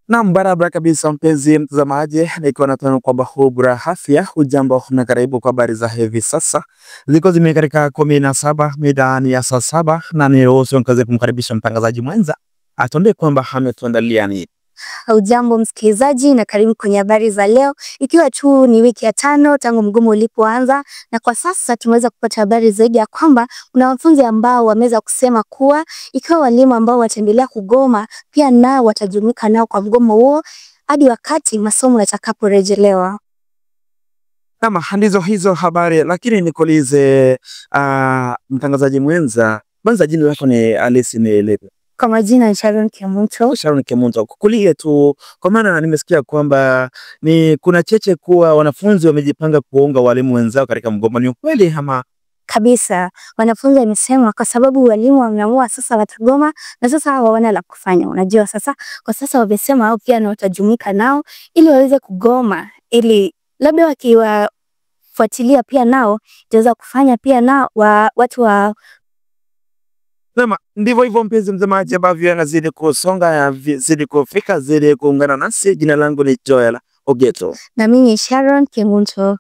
Naam, barabara kabisa mpenzi mtazamaji, nikiwa natumaini kwamba hubura afya. Hujambo na karibu kwa habari za hivi sasa ziko zimekarika 17 midani ya saa 7, na niruhusu nikaze kumkaribisha mtangazaji mwenza atuambie kwamba ametuandalia nini. Hujambo msikilizaji na karibu kwenye habari za leo, ikiwa tu ni wiki ya 5 tangu mgomo ulipoanza, na kwa sasa tumeweza kupata habari zaidi ya kwamba kuna wanafunzi ambao wameweza kusema kuwa ikiwa walimu ambao wataendelea kugoma pia nao watajumuika nao kwa mgomo huo hadi wakati masomo yatakaporejelewa. Kama ndizo hizo habari, lakini nikuulize mtangazaji mwenza, kwanza jina lako ni Alice Nielewe? Kwa majina ni Sharon Kemunto. Sharon Kemunto, kukulie tu kwa maana nimesikia kwamba kuna cheche kuwa wanafunzi wamejipanga kuunga walimu wenzao katika mgomo. Ni ukweli ama? Kabisa, wanafunzi wamesema kwa sababu walimu wameamua sasa watagoma na sasa hawana la kufanya. Unajua sasa kwa sasa wamesema hao pia na watajumuika nao ili waweze kugoma, ili labda wakiwafuatilia pia nao itaweza kufanya pia nao watu wa Sema ndivyo hivyo mpenzi mtazamaji, ambavyo yanazidi kusonga, zidi kufika, zidi kuungana nasi. Jina langu ni Joel Ogeto na mimi Sharon Kemunto.